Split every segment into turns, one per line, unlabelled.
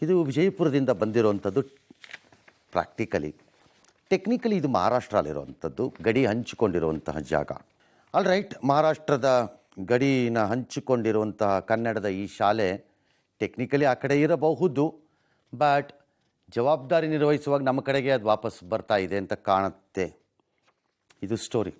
ಇದು ವಿಜಯಪುರದಿಂದ ಬಂದಿರುವಂಥದ್ದು practically. Technically ಇದು ಮಹಾರಾಷ್ಟ್ರಲ್ಲಿರುವಂಥದ್ದು, ಗಡಿ ಹಂಚಿಕೊಂಡಿರುವಂತಹ ಜಾಗ. ಆಲ್ ರೈಟ್, ಮಹಾರಾಷ್ಟ್ರದ ಗಡಿನ ಹಂಚಿಕೊಂಡಿರುವಂತಹ ಕನ್ನಡದ ಈ ಶಾಲೆ ಟೆಕ್ನಿಕಲಿ ಆ ಕಡೆ ಇರಬಹುದು, ಬಟ್ ಜವಾಬ್ದಾರಿ ನಿರ್ವಹಿಸುವಾಗ ನಮ್ಮ ಕಡೆಗೆ ಅದು ವಾಪಸ್ ಬರ್ತಾ ಇದೆ ಅಂತ ಕಾಣುತ್ತೆ. ಇದು ಸ್ಟೋರಿ.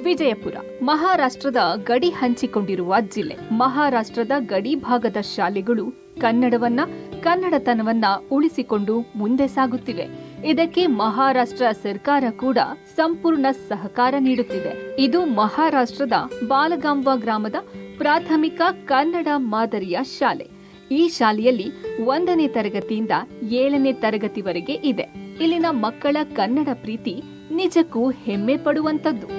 ವಿಜಯಪುರ ಮಹಾರಾಷ್ಟ್ರದ ಗಡಿ ಹಂಚಿಕೊಂಡಿರುವ ಜಿಲ್ಲೆ. ಮಹಾರಾಷ್ಟ್ರದ ಗಡಿ ಭಾಗದ ಶಾಲೆಗಳು ಕನ್ನಡತನವನ್ನ ಉಳಿಸಿಕೊಂಡು ಮುಂದೆ ಸಾಗುತ್ತಿವೆ. ಇದಕ್ಕೆ ಮಹಾರಾಷ್ಟ್ರ ಸರ್ಕಾರ ಕೂಡ ಸಂಪೂರ್ಣ ಸಹಕಾರ ನೀಡುತ್ತಿದೆ. ಇದು ಮಹಾರಾಷ್ಟ್ರದ ಬಾಲಗಾಂವ ಗ್ರಾಮದ ಪ್ರಾಥಮಿಕ ಕನ್ನಡ ಮಾದರಿಯ ಶಾಲೆ. ಈ ಶಾಲೆಯಲ್ಲಿ 1ನೇ ತರಗತಿಯಿಂದ 7ನೇ ತರಗತಿವರೆಗೆ ಇದೆ. ಇಲ್ಲಿನ ಮಕ್ಕಳ ಕನ್ನಡ ಪ್ರೀತಿ ನಿಜಕ್ಕೂ ಹೆಮ್ಮೆ ಪಡುವಂತದ್ದು.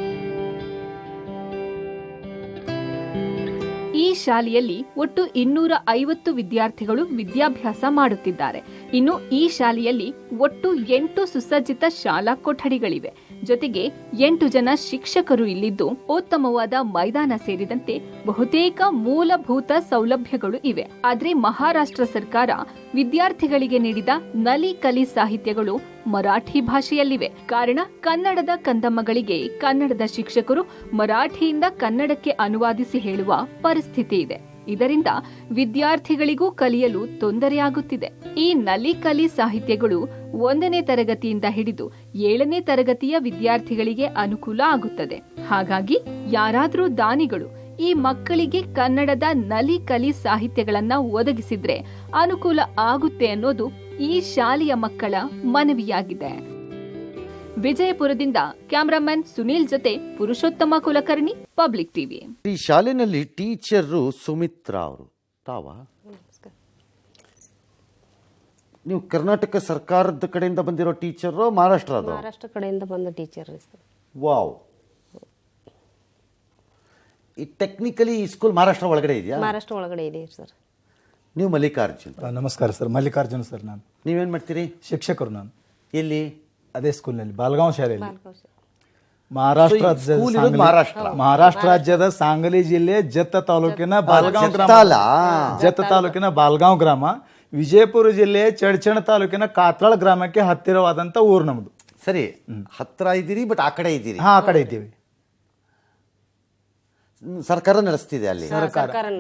ಈ ಶಾಲೆಯಲ್ಲಿ ಒಟ್ಟು 250 ವಿದ್ಯಾರ್ಥಿಗಳು ವಿದ್ಯಾಭ್ಯಾಸ ಮಾಡುತ್ತಿದ್ದಾರೆ. ಇನ್ನು ಈ ಶಾಲೆಯಲ್ಲಿ ಒಟ್ಟು 8 ಸುಸಜ್ಜಿತ ಶಾಲಾ ಕೊಠಡಿಗಳಿವೆ. ಜೊತೆಗೆ 8 ಜನ ಶಿಕ್ಷಕರು ಇಲ್ಲಿದ್ದು ಉತ್ತಮವಾದ ಮೈದಾನ ಸೇರಿದಂತೆ ಬಹುತೇಕ ಮೂಲಭೂತ ಸೌಲಭ್ಯಗಳು ಇವೆ. ಆದ್ರೆ ಮಹಾರಾಷ್ಟ್ರ ಸರ್ಕಾರ ವಿದ್ಯಾರ್ಥಿಗಳಿಗೆ ನೀಡಿದ ನಲಿ ಕಲಿ ಸಾಹಿತ್ಯಗಳು ಮರಾಠಿ ಭಾಷೆಯಲ್ಲಿವೆ. ಕಾರಣ ಕನ್ನಡದ ಕಂದಮ್ಮಗಳಿಗೆ ಕನ್ನಡದ ಶಿಕ್ಷಕರು ಮರಾಠಿಯಿಂದ ಕನ್ನಡಕ್ಕೆ ಅನುವಾದಿಸಿ ಹೇಳುವ ಪರಿಸ್ಥಿತಿ ಇದೆ. ಇದರಿಂದ ವಿದ್ಯಾರ್ಥಿಗಳಿಗೂ ಕಲಿಯಲು ತೊಂದರೆಯಾಗುತ್ತಿದೆ. ಈ ನಲಿ ಕಲಿ ಸಾಹಿತ್ಯಗಳು 1ನೇ ತರಗತಿಯಿಂದ ಹಿಡಿದು 7ನೇ ತರಗತಿಯ ವಿದ್ಯಾರ್ಥಿಗಳಿಗೆ ಅನುಕೂಲ ಆಗುತ್ತದೆ. ಹಾಗಾಗಿ ಯಾರಾದರೂ ದಾನಿಗಳು ಈ ಮಕ್ಕಳಿಗೆ ಕನ್ನಡದ ನಲಿ ಕಲಿ ಸಾಹಿತ್ಯಗಳನ್ನ ಒದಗಿಸಿದ್ರೆ ಅನುಕೂಲ ಆಗುತ್ತೆ ಅನ್ನೋದು ಈ ಶಾಲೆಯ ಮಕ್ಕಳ ಮನವಿಯಾಗಿದೆ. ವಿಜಯಪುರದಿಂದ ಕ್ಯಾಮರಾಮನ್ ಸುನೀಲ್ ಜೊತೆ ಪುರುಷೋತ್ತಮ ಕುಲಕರ್ಣಿ, ಪಬ್ಲಿಕ್ ಟಿವಿ.
ಈ ಶಾಲೆಯಲ್ಲಿ ಟೀಚರು ಸುಮಿತ್ರಾ ಅವರು ತಾವಾ? ನೀವು ಕರ್ನಾಟಕ ಸರ್ಕಾರದ ಕಡೆಯಿಂದ ಬಂದಿರೋ ಟೀಚರು? ಮಹಾರಾಷ್ಟ್ರ
ಕಡೆಯಿಂದ ಬಂದ ಟೀಚರ್.
ವಾವ್. ಈ ಟೆಕ್ನಿಕಲಿ ಈ ಸ್ಕೂಲ್ ಮಹಾರಾಷ್ಟ್ರ ಒಳಗಡೆ ಇದೆಯಾ?
ಮಹಾರಾಷ್ಟ್ರ ಒಳಗಡೆ ಇದೆ ಸರ್.
ನೀವು ಮಲ್ಲಿಕಾರ್ಜುನ್?
ನಮಸ್ಕಾರ ಸರ್, ಮಲ್ಲಿಕಾರ್ಜುನ್ ಸರ್. ನಾನು.
ನೀವೇನು ಮಾಡ್ತೀರಿ?
ಶಿಕ್ಷಕರು ನಾನು.
ಎಲ್ಲಿ?
ಅದೇ ಸ್ಕೂಲ್ನಲ್ಲಿ, ಬಾಲಗಾಂವ್ ಶಾಲೆಯಲ್ಲಿ. ಮಹಾರಾಷ್ಟ್ರ ರಾಜ್ಯದ ಸಾಂಗಲಿ ಜಿಲ್ಲೆ ಜತ್ತ ತಾಲೂಕಿನ ಬಾಲಗಾಂವ್ ಗ್ರಾಮ, ವಿಜಯಪುರ ಜಿಲ್ಲೆ ಚಡ್ಚಣ ತಾಲೂಕಿನ ಕಾತ್ರಾಳ್ ಗ್ರಾಮಕ್ಕೆ ಹತ್ತಿರವಾದಂತ ಊರು ನಮ್ದು.
ಸರಿ, ಹತ್ತಿರ ಇದ್ದೀರಿ, ಬಟ್ ಆ ಕಡೆ ಇದ್ದೀರಿ?
ಹಾ, ಆ ಕಡೆ ಇದ್ದೀವಿ.
ಸರ್ಕಾರ ನಡೆಸ್ತಿದೆ ಅಲ್ಲಿ?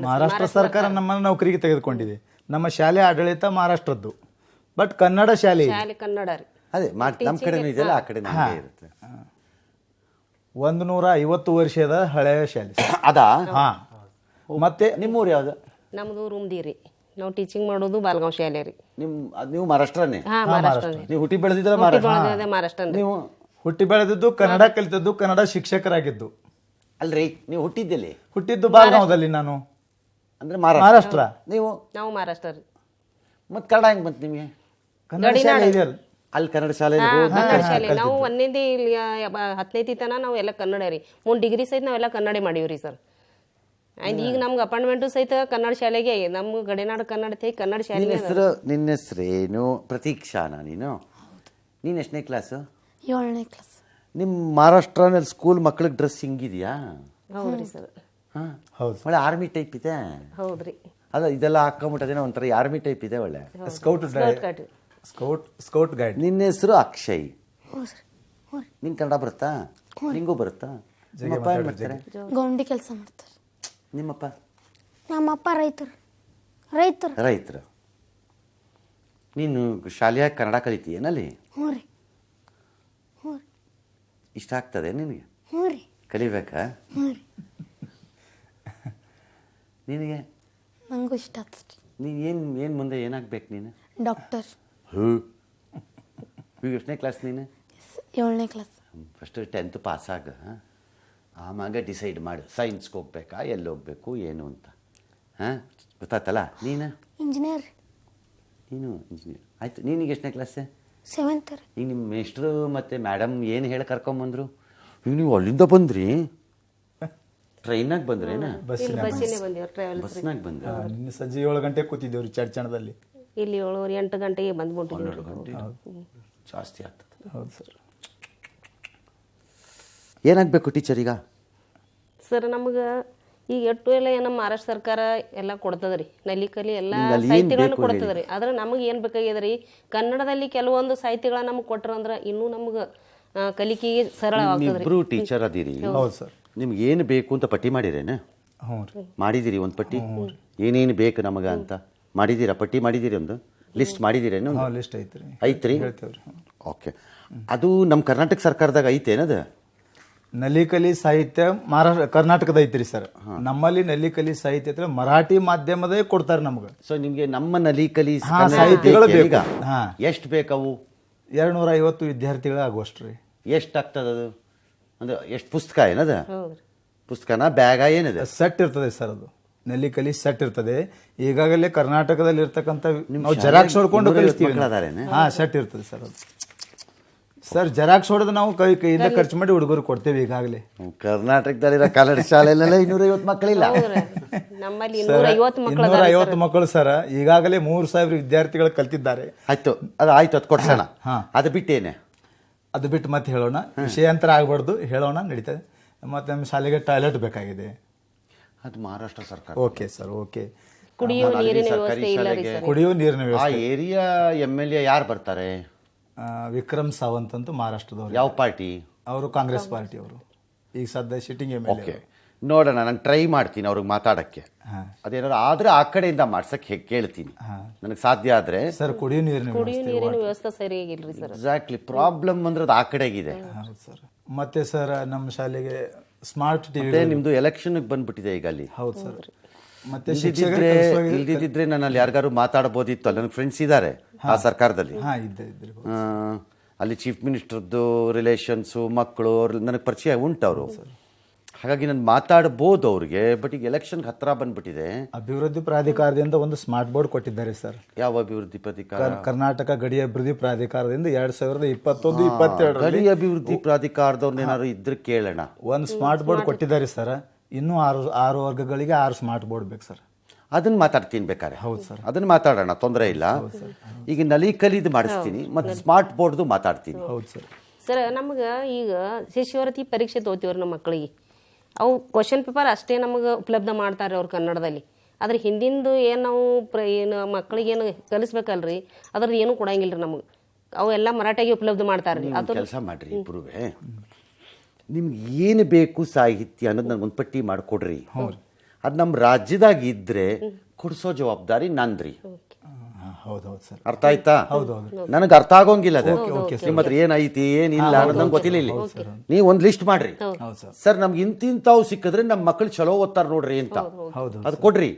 ಮಹಾರಾಷ್ಟ್ರ ಸರ್ಕಾರ ನಮ್ಮನ್ನು ನೌಕರಿಗೆ ತೆಗೆದುಕೊಂಡಿದೆ. ನಮ್ಮ ಶಾಲೆ ಆಡಳಿತ ಮಹಾರಾಷ್ಟ್ರದ್ದು, ಬಟ್ ಕನ್ನಡ ಶಾಲೆ
ಕನ್ನಡ.
ಅದೇ ನಮ್ಮ ಕಡೆ ಇದೆಯಲ್ಲ, ಆ ಕಡೆ ಇರುತ್ತೆ.
150 ವರ್ಷದ ಹಳೆಯ ಶಾಲೆ
ಅದಾ?
ಹಾ. ಮತ್ತೆ
ನಿಮ್ಮೂರು ಯಾವ್ದು?
ನಮ್ದು ರೂಮ್ದಿರಿ. ನಾವು ಟೀಚಿಂಗ್ ಮಾಡೋದು ಬಾಲಗಾಂವ್ ಶಾಲೆ ರೀ.
ನೀವು ಮಹಾರಾಷ್ಟ್ರನೇ? ನೀವು ಹುಟ್ಟಿ ಬೆಳೆದಿದ್ದ
ಮಹಾರಾಷ್ಟ್ರ?
ನೀವು
ಹುಟ್ಟಿ ಬೆಳೆದಿದ್ದು ಕನ್ನಡ, ಕಲಿತದ್ದು ಕನ್ನಡ, ಶಿಕ್ಷಕರಾಗಿದ್ದು.
ಅಲ್ರಿ, ನೀವು ಹುಟ್ಟಿದ್ದಲ್ಲಿ?
ಹುಟ್ಟಿದ್ದು ಬಾಲಗಾಂವದಲ್ಲಿ. ನಾನು
ಅಂದ್ರೆ
ಮಹಾರಾಷ್ಟ್ರ.
ನಾವು ಮಹಾರಾಷ್ಟ್ರ ರೀ.
ಮತ್ತೆ ಕನ್ನಡ ಹೆಂಗ್ ಬಂತು ನಿಮಗೆ?
ಕನ್ನಡ ಶಾಲೆ ಇದೆಯಲ್ಲ
ಅಲ್ಲಿ, ಕನ್ನಡ ಶಾಲೆ.
ನಾವು 1ನೇದೇ 10ನೇ ತನ ನಾವು ಎಲ್ಲ ಕನ್ನಡ ರೀ. 3 ಡಿಗ್ರಿ ಸಹಿತ ನಾವೆಲ್ಲ ಕನ್ನಡ ಮಾಡೀವ್ರಿ ಸರ್. ಈಗ ನಮ್ಗೆ ಅಪಾಯಿಂಟ್ಮೆಂಟು ಸಹಿತ ಕನ್ನಡ ಶಾಲೆಗೆ. ನಮ್ಗೆ ಗಡಿನಾಡು ಕನ್ನಡ ಕನ್ನಡ ಶಾಲೆ.
ನಿನ್ನ ಹೆಸರೇನು? ಪ್ರತೀಕ್ಷಾನ? ನೀನು ಎಷ್ಟನೇ ಕ್ಲಾಸು?
7ನೇ ಕ್ಲಾಸ್.
ನಿಮ್ಮ ಮಹಾರಾಷ್ಟ್ರನಲ್ಲಿ ಸ್ಕೂಲ್ ಮಕ್ಳಿಗೆ ಡ್ರೆಸ್ ಹಿಂಗಿದೆಯಾ?
ಹೌದ್ರಿ ಸರ್.
ಹೌದು.
ಒಳ್ಳೆ ಆರ್ಮಿ ಟೈಪ್ ಇದೆ.
ಹೌದ್ರಿ.
ಅದ ಇದೆಲ್ಲ ಹಾಕೊಂಬಿಟ್ಟದೇನೋ ಒಂಥರ ಆರ್ಮಿ ಟೈಪ್ ಇದೆ. ಒಳ್ಳೆ
ಸ್ಕೌಟ್ ಗೈಡ್.
ನಿನ್ನ ಹೆಸರು ಅಕ್ಷಯ್. ನಿನ್ ಕನ್ನಡ ಬರುತ್ತಾ? ನಿಂಗೂ ಬರುತ್ತಾ? ನಿಮ್ಮಪ್ಪ ಏನ್ ಮಾಡ್ತಾರೆ?
ಗೌಂಡಿ ಕೆಲಸ ಮಾಡ್ತಾರೆ.
ನಿಮ್ಮಪ್ಪ?
ನಮ್ಮಪ್ಪ ರೈತರು.
ನೀನು ಶಾಲೆಯಾಗಿ ಕನ್ನಡ ಕಲಿತೀಯನಲ್ಲಿ?
ಹ್ಞೂ ರೀ.
ಇಷ್ಟ ಆಗ್ತದೆ ನಿನಗೆ?
ಹ್ಞೂ ರೀ.
ಕಲಿಬೇಕಾ?
ಹ್ಞೂ ರೀ.
ನಿನಗೆ?
ನನಗೂ ಇಷ್ಟ ಆಗ್ತದೆ.
ನೀನು ಏನು ಮುಂದೆ ಏನಾಗ್ಬೇಕು ನೀನು?
ಡಾಕ್ಟರ್.
ಈಗ ಎಷ್ಟನೇ ಕ್ಲಾಸ್ ನೀನು?
7ನೇ ಕ್ಲಾಸ್.
ಫಸ್ಟ್ 10th ಪಾಸ್ ಆಗ, ಆವಾಗ ಡಿಸೈಡ್ ಮಾಡು ಸೈನ್ಸ್ಗೆ ಹೋಗ್ಬೇಕಾ, ಎಲ್ಲಿ ಹೋಗ್ಬೇಕು ಏನು ಅಂತ. ಹಾಂ, ಗೊತ್ತಾತಲ್ಲ? ನೀನು
ಇಂಜಿನಿಯರ್.
ನೀನು ಇಂಜಿನಿಯರ್ ಆಯ್ತು. ನೀನೀಗ ಎಷ್ಟನೇ ಕ್ಲಾಸೆ?
7th.
ಈಗ ನಿಮ್ಮ ಮೇಸ್ಟ್ರು ಮತ್ತು ಮೇಡಮ್ ಏನು ಹೇಳಿ ಕರ್ಕೊಂಬಂದರು? ಈಗ ನೀವು ಅಲ್ಲಿಂದ ಬಂದ್ರಿ? ಟ್ರೈನಾಗ ಬಂದ್ರೇನ? ಬಸ್ನಾಗ ಬಂದ್ರೆ?
ನಿನ್ನೆ ಸಂಜೆ 7 ಗಂಟೆ ಕೂತಿದ್ದೇವ್ರಿ ಚಡ್ಚಣದಲ್ಲಿ.
ಇಲ್ಲಿ 7 8 ಗಂಟೆಗೆ ಬಂದ್ಬಿಟ್ಟು
12 ಗಂಟೆ ಜಾಸ್ತಿ ಆಗ್ತದೆ.
ಹೌದು ಸರ್.
ಏನಾಗಬೇಕು ಟೀಚರ್ ಈಗ?
ಸರ್ ನಮ್ಗೆ ಈಗ ಎಟ್ಟು ಎಲ್ಲ ನಮ್ಮ ಮಹಾರಾಷ್ಟ್ರ ಸರ್ಕಾರ ಎಲ್ಲ ಕೊಡ್ತದ್ರಿ, ನಲಿಕಲಿ ಎಲ್ಲ
ನಿಮ್ಗೆ ಅಲ್ಲಿ ಏನ್
ಸಾಹಿತ್ಯಗಳನ್ನು
ಬೇಕು
ಕೊಡ್ತದ್ರಿ. ಆದ್ರೆ ನಮಗೆ ಏನು ಬೇಕಾಗ್ಯದ್ರಿ, ಕನ್ನಡದಲ್ಲಿ ಕೆಲವೊಂದು ಸಾಹಿತ್ಯಗಳನ್ನ ನಮಗೆ ಕೊಟ್ರ ಅಂದ್ರೆ ಇನ್ನೂ ನಮ್ಗೆ ಕಲಿಕೆಗೆ ಸರಳವಾಗ್ತದ್ರಿ.
ಇಬ್ರು ಟೀಚರ್ ಅದೀರಿ,
ಹೌದು ಸರ್.
ನಿಮ್ಗೆ ಏನು ಬೇಕು ಅಂತ ಪಟ್ಟಿ ಮಾಡಿರೇನ?
ಹ್ಞೂ ರೀ.
ಮಾಡಿದಿರಿ ಒಂದು ಪಟ್ಟಿ, ಏನೇನು ಬೇಕು ನಮಗೆ ಅಂತ ಮಾಡಿದ್ದೀರಾ? ಪಟ್ಟಿ ಮಾಡಿದ್ದೀರಿ, ಒಂದು ಲಿಸ್ಟ್ ಮಾಡಿದ್ದೀರೇನು?
ಹಾಂ, ಲಿಸ್ಟ್ ಐತ್ರಿ.
ಐತ್ರಿ?
ಹೇಳ್ತೇವ್ರಿ.
ಓಕೆ. ಅದು ನಮ್ಮ ಕರ್ನಾಟಕ ಸರ್ಕಾರದಾಗ ಐತೇನದು?
ನಲಿಕಲಿ ಸಾಹಿತ್ಯ ಮಹಾರಾಷ್ಟ್ರ ಕರ್ನಾಟಕದ ಐತ್ರಿ ಸರ್. ನಮ್ಮಲ್ಲಿ ನಲಿಕಲಿ ಸಾಹಿತ್ಯ ಅಂದ್ರೆ ಮರಾಠಿ ಮಾಧ್ಯಮದೇ ಕೊಡ್ತಾರೆ ನಮ್ಗೆ.
ಸೊ ನಿಮಗೆ ನಮ್ಮ ನಲಿಕಲಿ
ಸಾಹಿತ್ಯಗಳು ಬೇಕು. ಹಾ,
ಎಷ್ಟು ಬೇಕವು?
250 ವಿದ್ಯಾರ್ಥಿಗಳ ಆಗುವಷ್ಟು ರೀ.
ಎಷ್ಟು ಆಗ್ತದೆ ಅದು? ಅಂದ್ರೆ ಎಷ್ಟು ಪುಸ್ತಕ ಏನದ?
ಹೌದ್ರಿ.
ಪುಸ್ತಕನ ಬ್ಯಾಗ ಏನಿದೆ?
ಸೆಟ್ ಇರ್ತದೆ ಸರ್, ಅದು ನಲಿಕಲಿ ಸೆಟ್ ಇರ್ತದೆ. ಈಗಾಗಲೇ ಕರ್ನಾಟಕದಲ್ಲಿ ಇರ್ತಕ್ಕಂಥ ನಾವು ಜೆರಾಕ್ಸ್ ಹೊಡ್ಕೊಂಡು ಕಲಿಸ್ತೀವಿ. ಹಾ, ಸೆಟ್ ಇರ್ತದೆ ಸರ್ ಅದು. ಸರ್ ಜೆರಾಕ್ಸ್ ಹೊಡೆದು ನಾವು ಕೈಯಿಂದ ಖರ್ಚು ಮಾಡಿ ಹುಡುಗರು ಕೊಡ್ತೇವೆ ಈಗಾಗಲೇ.
ಕರ್ನಾಟಕದಲ್ಲಿರೋ ಕನ್ನಡ ಶಾಲೆಯಲ್ಲೆಲ್ಲ 250 ಮಕ್ಕಳಿಲ್ಲ.
ನಮ್ಮಲ್ಲಿ 250 ಮಕ್ಕಳು
250 ಮಕ್ಕಳು ಸರ್. ಈಗಾಗಲೇ 3000 ವಿದ್ಯಾರ್ಥಿಗಳು ಕಲ್ತಿದ್ದಾರೆ.
ಆಯ್ತು, ಅದು ಕೊಡ್ಸೋಣ. ಅದು ಬಿಟ್ಟೇನೆ?
ಅದು ಬಿಟ್ಟು ಮತ್ತೆ ಹೇಳೋಣ, ವಿಷಯಾಂತರ ಆಗ್ಬಾರ್ದು, ಹೇಳೋಣ, ನಡೀತದೆ. ಮತ್ತೆ ನಮ್ಮ ಶಾಲೆಗೆ ಟಾಯ್ಲೆಟ್ ಬೇಕಾಗಿದೆ.
ಅದು ಮಹಾರಾಷ್ಟ್ರ ಸರ್ಕಾರ.
Okay sir, okay.
ಕುಡಿಯುವ ನೀರಿನ ವ್ಯವಸ್ಥೆ ಇಲ್ಲ ರೀ ಸರ್.
ಕುಡಿಯುವ ನೀರಿನ
ಆ
ವ್ಯವಸ್ಥೆ.
ಏರಿಯಾ MLA ಯಾರು ಬರ್ತಾರೆ?
ವಿಕ್ರಮ್ ಸಾವಂತ್ ಅಂತ ಮಹಾರಾಷ್ಟ್ರದವರು.
ಯಾವ ಪಾರ್ಟಿ
ಅವರು? ಕಾಂಗ್ರೆಸ್ ಪಾರ್ಟಿ ಅವರು. ಈಗ ಸದ್ಯ ಸಿಟ್ಟಿಂಗ್ MLA.
ಓಕೆ, ನೋಡೋಣ, ನಾನು ಟ್ರೈ ಮಾಡ್ತೀನಿ ಅವ್ರಿಗೆ ಮಾತಾಡಕ್ಕೆ. ಅದೇನಾದ್ರು ಆದ್ರೆ ಆ ಕಡೆಯಿಂದ ಮಾಡ್ಸಕ್ಕೆ ಕೇಳ್ತೀನಿ, ನನಗೆ ಸಾಧ್ಯ ಆದ್ರೆ.
ಸರ್ ಕುಡಿಯುವ
ನೀರಿನ ವ್ಯವಸ್ಥೆ ಸರಿಯಾಗಿಲ್ರಿ ಸರ್.
ಎಕ್ಸಾಕ್ಟ್ಲಿ, ಪ್ರಾಬ್ಲಮ್ ಅಂದ್ರೆ ಅದು ಆ ಕಡೆಗಿದೆ.
ಹೌದು ಸರ್. ಮತ್ತೆ ಸರ್ ನಮ್ಮ ಶಾಲೆಗೆ ಸ್ಮಾರ್ಟ್ ಟಿವಿ.
ನಿಮ್ದು ಎಲೆಕ್ಷನ್ ಬಂದ್ಬಿಟ್ಟಿದೆ ಈಗ ಅಲ್ಲಿ.
ಹೌದು ಸರ್. ಮತ್ತೆ
ಇಲ್ದಿದ್ರೆ ನಾನು ಅಲ್ಲಿ ಯಾರಿಗಾರು ಮಾತಾಡಬಹುದಿತ್ತು. ಅಲ್ಲಿ ನನ್ನ ಫ್ರೆಂಡ್ಸ್ ಇದ್ದಾರೆ ಆ ಸರ್ಕಾರದಲ್ಲಿ. ಅಲ್ಲಿ ಚೀಫ್ ಮಿನಿಸ್ಟರ್ದು ರಿಲೇಷನ್ಸು, ಮಕ್ಕಳು, ನನಗೆ ಪರಿಚಯ ಉಂಟು ಅವರು. ಹಾಗಾಗಿ ನಾನು ಮಾತಾಡಬಹುದು ಅವ್ರಿಗೆ. ಬಟ್ ಈಗ ಎಲೆಕ್ಷನ್ ಹತ್ರ ಬಂದ್ಬಿಟ್ಟಿದೆ.
ಅಭಿವೃದ್ಧಿ ಪ್ರಾಧಿಕಾರದಿಂದ ಒಂದು ಸ್ಮಾರ್ಟ್ ಬೋರ್ಡ್ ಕೊಟ್ಟಿದ್ದಾರೆ ಸರ್.
ಯಾವ ಅಭಿವೃದ್ಧಿ ಪ್ರಾಧಿಕಾರ?
ಕರ್ನಾಟಕ ಗಡಿ ಅಭಿವೃದ್ಧಿ ಪ್ರಾಧಿಕಾರದಿಂದ 2021-22
ಗಡಿ ಅಭಿವೃದ್ಧಿ ಪ್ರಾಧಿಕಾರದವ್ರನ್ನ ಏನಾದ್ರು ಇದ್ರೆ ಕೇಳೋಣ.
ಒಂದು ಸ್ಮಾರ್ಟ್ ಬೋರ್ಡ್ ಕೊಟ್ಟಿದ್ದಾರೆ ಸರ್. ಇನ್ನೂ 6 ವರ್ಗಗಳಿಗೆ 6 ಸ್ಮಾರ್ಟ್ ಬೋರ್ಡ್ ಬೇಕು ಸರ್.
ಅದನ್ನ ಮಾತಾಡ್ತೀನಿ ಬೇಕಾರೆ.
ಹೌದು ಸರ್,
ಅದನ್ನ ಮಾತಾಡೋಣ, ತೊಂದರೆ ಇಲ್ಲ. ಈಗ ನಲಿಕಲಿದು ಮಾಡಿಸ್ತೀನಿ, ಮತ್ತೆ ಸ್ಮಾರ್ಟ್ ಬೋರ್ಡ್ದು ಮಾತಾಡ್ತೀನಿ.
ಹೌದು ಸರ್.
ಸರ್ ನಮ್ಗೆ ಈಗ ಶಿಷ್ಯವೃತ್ತಿ ಪರೀಕ್ಷೆ ತಗೋತೀವ್ರಿ ನಮ್ಮ ಮಕ್ಕಳಿಗೆ. ಅವು ಕ್ವಶನ್ ಪೇಪರ್ ಅಷ್ಟೇ ನಮಗೆ ಉಪಲಬ್ಧ ಮಾಡ್ತಾರೆ ಅವ್ರು ಕನ್ನಡದಲ್ಲಿ. ಅದ್ರ ಹಿಂದಿಂದು ಏನು ನಾವು ಏನು ಮಕ್ಕಳಿಗೇನು ಕಲಿಸ್ಬೇಕಲ್ರಿ, ಅದ್ರದ್ದು ಏನೂ ಕೊಡಂಗಿಲ್ಲ ರೀ ನಮಗೆ. ಅವೆಲ್ಲ ಮರಾಠಿಗೆ ಉಪಲಬ್ಧ ಮಾಡ್ತಾರೆ ರೀ. ಅದು
ಕೆಲಸ ಮಾಡ್ರಿ ಇಬ್ರುವೆ, ನಿಮ್ಗೆ ಏನು ಬೇಕು ಸಾಹಿತ್ಯ ಅನ್ನೋದು ನನಗೊಂದು ಪಟ್ಟಿ ಮಾಡಿಕೊಡ್ರಿ. ಅದು ನಮ್ಮ ರಾಜ್ಯದಾಗ ಇದ್ರೆ ಕೊಡಿಸೋ ಜವಾಬ್ದಾರಿ ನಂದ್ರಿ.
ಹೌದೌದು ಸರ್.
ಅರ್ಥ ಆಯ್ತಾ? ನನಗೆ ಅರ್ಥ ಆಗೋಂಗಿಲ್ಲ ಅದು. ನಿಮ್ಮ ಹತ್ರ ಏನೈತಿ ಏನಿಲ್ಲ ಅನ್ನೋದು ನಂಗೆ ಗೊತ್ತಿಲ್ಲ. ಇಲ್ಲಿ ನೀವು ಒಂದು ಲಿಸ್ಟ್ ಮಾಡ್ರಿ, ಸರ್ ನಮ್ಗೆ ಇಂತಿಂತಾವು ಸಿಕ್ಕಿದ್ರೆ ನಮ್ಮ ಮಕ್ಕಳು ಚಲೋ ಓದ್ತಾರ ನೋಡ್ರಿ ಅಂತ. ಅದು ಕೊಡ್ರಿ.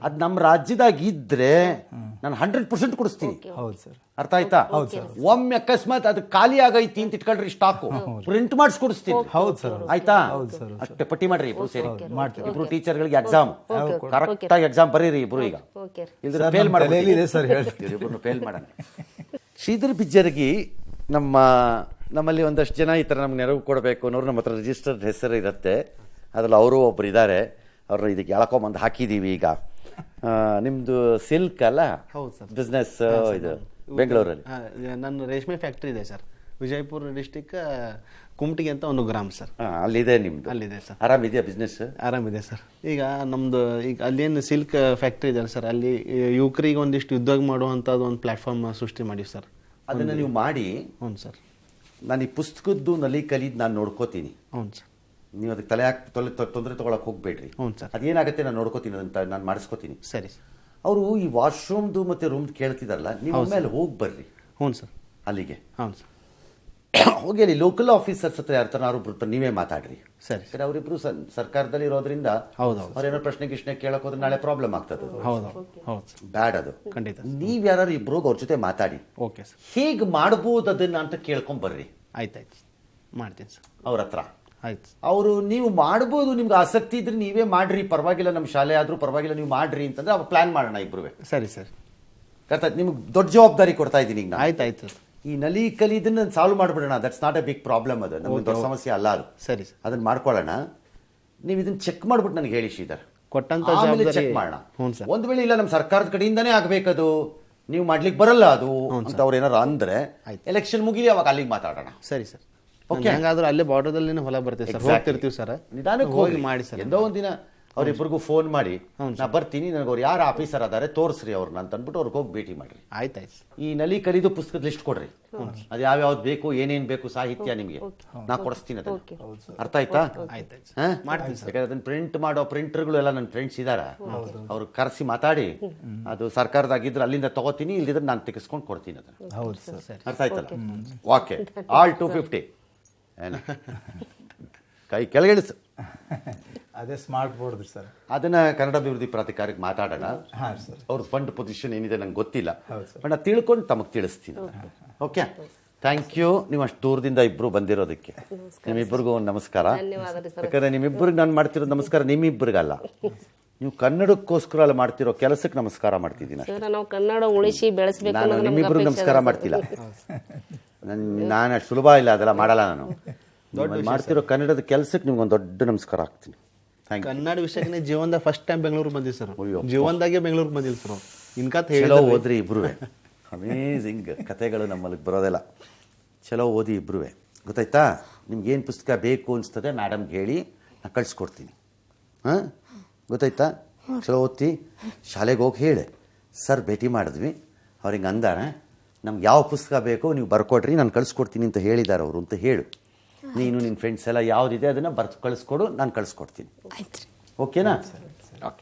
ಅದು ನಮ್ಮ ರಾಜ್ಯದಾಗ ಇದ್ರೆ ನಾನು 100% ಕೊಡಿಸ್ತೀನಿ.
ಹೌದು ಸರ್.
ಅರ್ಥ ಆಯ್ತಾ? ಒಮ್ಮೆ ಅಕಸ್ಮಾತ್ ಅದು ಖಾಲಿ ಆಗೈತಿ ಅಂತ ಇಟ್ಕೊಳ್ರಿ, ಸ್ಟಾಕು ಪ್ರಿಂಟ್ ಮಾಡಿಸ್ಕೊಡಿಸ್ತೀನಿ.
ಹೌದು ಸರ್.
ಆಯ್ತಾ? ಅಷ್ಟೇ ಪಟ್ಟಿ ಮಾಡ್ರಿ ಇಬ್ರು ಸೇರಿ. ಇಬ್ರು ಟೀಚರ್ಗಳಿಗೆ ಎಕ್ಸಾಮ್ ಕರೆಕ್ಟ್ ಆಗಿ ಎಕ್ಸಾಮ್ ಬರೀರಿ ಇಬ್ರು. ಈಗ ಇಲ್ದ್ರೆ ಫೇಲ್
ಇದೆ ಸರ್,
ಇಬ್ರು ಫೇಲ್ ಮಾಡೋಣ. ಶ್ರೀಧರ್ ಬಿಜ್ಜರ್ಗಿ ನಮ್ಮಲ್ಲಿ ಒಂದಷ್ಟು ಜನ ಈ ಥರ ನಮ್ಗೆ ನೆರವು ಕೊಡಬೇಕು ಅನ್ನೋರು ನಮ್ಮ ಹತ್ರ ರಿಜಿಸ್ಟರ್ಡ್ ಹೆಸರು ಇರುತ್ತೆ. ಅದ್ರಲ್ಲಿ ಅವರು ಒಬ್ರು ಇದ್ದಾರೆ. ಅವ್ರನ್ನ ಇದಕ್ಕೆ ಎಳ್ಕೊಂಬಂದು ಹಾಕಿದ್ದೀವಿ. ಈಗ ನಿಮ್ಮದು ಸಿಲ್ಕ್ ಅಲ್ಲ?
ಹೌದು ಸರ್.
ಬಿಸ್ನೆಸ್ ಇದು ಬೆಂಗಳೂರಲ್ಲಿ.
ನನ್ನ ರೇಷ್ಮೆ ಫ್ಯಾಕ್ಟ್ರಿ ಇದೆ ಸರ್, ವಿಜಯಪುರ ಡಿಸ್ಟಿಕ್ ಕುಮಟಿಗೆ ಅಂತ ಒಂದು ಗ್ರಾಮ ಸರ್.
ಅಲ್ಲಿದೆ ನಿಮ್ದು?
ಅಲ್ಲಿದೆ ಸರ್.
ಆರಾಮಿದೆಯಾ ಬಿಸ್ನೆಸ್?
ಆರಾಮಿದೆ ಸರ್. ಈಗ ನಮ್ದು ಈಗ ಅಲ್ಲೇನು ಸಿಲ್ಕ್ ಫ್ಯಾಕ್ಟ್ರಿ ಇದೆ ಸರ್, ಅಲ್ಲಿ ಯುವಕರಿಗೆ ಒಂದಿಷ್ಟು ಉದ್ಯೋಗ ಮಾಡುವಂಥದ್ದು ಒಂದು ಪ್ಲಾಟ್ಫಾರ್ಮ್ ಸೃಷ್ಟಿ ಮಾಡಿ ಸರ್.
ಅದನ್ನು ನೀವು ಮಾಡಿ.
ಹ್ಞೂ ಸರ್.
ನಾನು ಈ ಪುಸ್ತಕದ್ದು ನಲಿಕಲಿದ್ದು ನಾನು ನೋಡ್ಕೋತೀನಿ.
ಹ್ಞೂ ಸರ್.
ನೀವು ಅದಕ್ಕೆ ತಲೆ ತೊಂದರೆ ತೊಗೊಳಕ್ಕೆ ಹೋಗ್ಬೇಡ್ರಿ.
ಹ್ಞೂ ಸರ್.
ಅದೇನಾಗುತ್ತೆ ನಾನು ನೋಡ್ಕೋತೀನಿ ಅಂತ, ನಾನು ಮಾಡಿಸ್ಕೋತೀನಿ.
ಸರಿ ಸರ್.
ಅವರು ಈ ವಾಶ್ರೂಮ್ದು ಮತ್ತು ರೂಮ್ದು ಕೇಳ್ತಿದಾರಲ್ಲ, ನೀವು ಆಮೇಲೆ ಹೋಗಿ ಬರ್ರಿ.
ಹ್ಞೂ ಸರ್.
ಅಲ್ಲಿಗೆ
ಹೌದು ಸರ್.
ಹೋಗಿ ಅಲ್ಲಿ ಲೋಕಲ್ ಆಫೀಸರ್ಸ್ ಹತ್ರ ಯಾರು ನೀವೇ ಮಾತಾಡ್ರಿ.
ಸರಿ.
ಅವರಿಬ್ರು ಸರ್ಕಾರದಲ್ಲಿ ಇರೋದ್ರಿಂದ ಅವ್ರೇನೋ ಪ್ರಶ್ನೆ ಕೇಳಕ್ ಹೋದ್ರೆ ನಾಳೆ ಪ್ರಾಬ್ಲಮ್ ಆಗ್ತದೆ.
ಹೌದು ಹೌದು
ಬ್ಯಾಡ್ ಅದು.
ಖಂಡಿತ.
ನೀವ್ ಯಾರು ಇಬ್ರು ಅವ್ರ ಜೊತೆ ಮಾತಾಡಿ.
Okay sir.
ಹೇಗೆ ಮಾಡ್ಬೋದು ಅದನ್ನ ಅಂತ ಕೇಳ್ಕೊಂಡ್ ಬರ್ರಿ.
ಆಯ್ತಾಯ್ತು, ಮಾಡ್ತೀನಿ ಸರ್
ಅವ್ರ ಹತ್ರ.
ಆಯ್ತು.
ಅವರು ನೀವು ಮಾಡ್ಬೋದು, ನಿಮ್ಗೆ ಆಸಕ್ತಿ ಇದ್ರೆ ನೀವೇ ಮಾಡ್ರಿ, ಪರವಾಗಿಲ್ಲ, ನಮ್ಮ ಶಾಲೆ ಆದ್ರೂ ಪರವಾಗಿಲ್ಲ, ನೀವು ಮಾಡ್ರಿ ಅಂತಂದ್ರೆ ಅವ್ರು ಪ್ಲಾನ್ ಮಾಡೋಣ ಇಬ್ರು.
ಸರಿ ಸರ್.
ನಿಮ್ಗೆ ದೊಡ್ಡ ಜವಾಬ್ದಾರಿ ಕೊಡ್ತಾ ಇದ್ದೀನಿ ಈಗ.
ಆಯ್ತಾಯ್ತು.
ಈ ನಲಿ ಕಲಿ ಇದನ್ನ ಸಾಲ್ವ್ ಮಾಡ್ಬಿಡೋಣ. That's not a big problem. ಅದು ನಮ್ಗೆ ದೊಡ್ಡ ಸಮಸ್ಯೆ ಅಲ್ಲ ಅದು.
ಸರಿ ಸರ್.
ಅದನ್ನ ಮಾಡ್ಕೊಳ್ಳೋಣ. ನೀವು ಇದನ್ನ ಚೆಕ್ ಮಾಡ್ಬಿಟ್ಟು ನನಗೆ ಹೇಳಿ ಶ್ರೀಧರ್,
ಕೊಟ್ಟಂತ
ಚೆಕ್ ಮಾಡೋಣ.
ಹ್ಞೂ ಸರ್.
ಒಂದ್ ವೇಳೆ ಇಲ್ಲ ನಮ್ಮ ಸರ್ಕಾರದ ಕಡೆಯಿಂದಾನೇ ಆಗ್ಬೇಕದು, ನೀವು ಮಾಡ್ಲಿಕ್ಕೆ ಬರಲ್ಲ ಅದು ಅಂತ ಅವ್ರು ಏನಾರು ಅಂದ್ರೆ ಎಲೆಕ್ಷನ್ ಮುಗಿಲಿ, ಅವಾಗ ಅಲ್ಲಿಗೆ ಮಾತಾಡೋಣ.
ಸರಿ ಸರ್. ಹೆಂಗಾದ್ರೂ ಅಲ್ಲೇ ಬಾರ್ಡರ್ದಲ್ಲಿ ಹೊಲ ಬರ್ತೇವೆ ಸರ್, ಹೋಗ್ತಿರ್ತೀವಿ ಸರ್.
ನಿಧಾನಕ್ಕೆ
ಹೋಗಿ ಮಾಡಿ ಸರ್.
ಎಂದೋ ಒಂದಿನ ಅವ್ರಿಬ್ರಿಗೂ ಫೋನ್ ಮಾಡಿ ನಾ ಬರ್ತೀನಿ, ನನಗೆ ಅವ್ರು ಯಾರು ಆಫೀಸರ್ ಅದಾರೆ ತೋರಿಸ್ರಿ ಅವ್ರನ್ನ ಅಂತ ಅಂದ್ಬಿಟ್ಟು ಅವ್ರಿಗೆ ಹೋಗಿ ಭೇಟಿ ಮಾಡ್ರಿ.
ಆಯ್ತಾಯ್ತು.
ಈ ನಲಿ ಕಲಿದು ಪುಸ್ತಕದ ಲಿಸ್ಟ್ ಕೊಡ್ರಿ, ಅದು ಯಾವ್ಯಾವ್ದು ಬೇಕು, ಏನೇನ್ ಬೇಕು ಸಾಹಿತ್ಯ ನಿಮ್ಗೆ ನಾ ಕೊಡಿಸ್ತೀನಿ ಅದನ್ನ. ಅರ್ಥ ಆಯ್ತಾ? ಯಾಕಂದ್ರೆ ಅದನ್ನ ಪ್ರಿಂಟ್ ಮಾಡೋ ಪ್ರಿಂಟರ್ಗಳು ಎಲ್ಲ ನನ್ನ ಫ್ರೆಂಡ್ಸ್ ಇದಾರ, ಅವ್ರು ಕರೆಸಿ ಮಾತಾಡಿ ಅದು ಸರ್ಕಾರದಾಗಿದ್ರೆ ಅಲ್ಲಿಂದ ತಗೋತೀನಿ, ಇಲ್ದಿದ್ರೆ ನಾನು ತೆಗೆಸ್ಕೊಂಡು ಕೊಡ್ತೀನಿ ಅದನ್ನ.
ಹೌದು ಸರ್.
ಅರ್ಥ ಆಯ್ತಲ್ಲ? ಓಕೆ, ಆಲ್ 250 ಏನ ಕೈ ಕೆಳಗಿಳಿಸು.
ಅದೇ ಸ್ಮಾರ್ಟ್ ಬೋರ್ಡ್ ಸರ್.
ಅದನ್ನ ಕನ್ನಡ ಅಭಿವೃದ್ಧಿ ಪ್ರಾಧಿಕಾರಕ್ಕೆ ಮಾತಾಡೋಣ. ಅವ್ರ ಫಂಡ್ ಪೊಸಿಷನ್ ಏನಿದೆ ನಂಗೆ ಗೊತ್ತಿಲ್ಲ, ಬಟ್ ನಾ ತಿಳ್ಕೊಂಡು ತಮಗೆ ತಿಳಿಸ್ತೀನಿ. Okay, thank you. ನೀವು ಅಷ್ಟು ದೂರದಿಂದ ಇಬ್ರು ಬಂದಿರೋದಕ್ಕೆ ನಿಮ್ಮಿಬ್ಬರಿಗೂ ಒಂದು ನಮಸ್ಕಾರ. ಯಾಕಂದ್ರೆ ನಿಮ್ಮಿಬ್ಬರಿಗೆ ನಾನು ಮಾಡ್ತಿರೋ ನಮಸ್ಕಾರ ನಿಮ್ಮಿಬ್ಬರಿಗಲ್ಲ, ನೀವು ಕನ್ನಡಕ್ಕೋಸ್ಕರ ಅಲ್ಲ ಮಾಡ್ತಿರೋ ಕೆಲಸಕ್ಕೆ ನಮಸ್ಕಾರ ಮಾಡ್ತಿದ್ದೀನಿ.
ನಾವು ಕನ್ನಡ ಉಳಿಸಿ ಬೆಳೆಸಬೇಕು.
ನಾನು ನಿಮ್ಮಿಬ್ಬರಿಗೆ ನಮಸ್ಕಾರ ಮಾಡ್ತಿಲ್ಲ, ನಾನು ಅಷ್ಟು ಸುಲಭ ಇಲ್ಲ, ಅದೆಲ್ಲ ಮಾಡಲ್ಲ. ನಾನು ಮಾಡ್ತಿರೋ ಕನ್ನಡದ ಕೆಲಸಕ್ಕೆ ನಿಮ್ಗೊಂದು ದೊಡ್ಡ ನಮಸ್ಕಾರ ಹಾಕ್ತೀನಿ.
ಕನ್ನಡ ವಿಷಯಕ್ಕೆ ಜೀವನದ ಫಸ್ಟ್ ಟೈಮ್ ಬೆಂಗಳೂರು ಬಂದಿವಿ ಸರ್. ಜೀವನದಾಗೆ ಬೆಂಗಳೂರು ಬಂದಿಲ್ಲ ಸರ್. ಇನ್ಕತ್
ಚಲೋ ಓದ್ರಿ ಇಬ್ರು, ಅಮೇಝಿಂಗ್ ಕತೆಗಳು ನಮ್ಮಲ್ಲಿ ಬರೋದಿಲ್ಲ. ಚಲೋ ಓದಿ ಇಬ್ರು, ಗೊತ್ತಾಯ್ತಾ? ನಿಮ್ಗೆ ಏನು ಪುಸ್ತಕ ಬೇಕು ಅನಿಸ್ತದೆ ಮೇಡಮ್ಗೆ ಹೇಳಿ, ನಾನು ಕಳಿಸ್ಕೊಡ್ತೀನಿ. ಹಾಂ, ಗೊತ್ತಾಯ್ತಾ? ಚಲೋ ಓದ್ತಿ, ಶಾಲೆಗೆ ಹೋಗಿ ಹೇಳಿ ಸರ್ ಭೇಟಿ ಮಾಡಿದ್ವಿ, ಅವ್ರು ಹಿಂಗೆ ಅಂದಾರ, ನಮ್ಗೆ ಯಾವ ಪುಸ್ತಕ ಬೇಕು ನೀವು ಬರ್ಕೊಡ್ರಿ, ನಾನು ಕಳಿಸ್ಕೊಡ್ತೀನಿ ಅಂತ ಹೇಳಿದ್ದಾರೆ ಅವರು ಅಂತ ಹೇಳು. ನೀನು ನಿನ್ನ ಫ್ರೆಂಡ್ಸ್ ಎಲ್ಲ ಯಾವುದಿದೆ ಅದನ್ನು ಕಳಿಸ್ಕೊಡು, ನಾನು ಕಳಿಸ್ಕೊಡ್ತೀನಿ.
ಆಯ್ತು ರೀ.
ಓಕೆನಾ?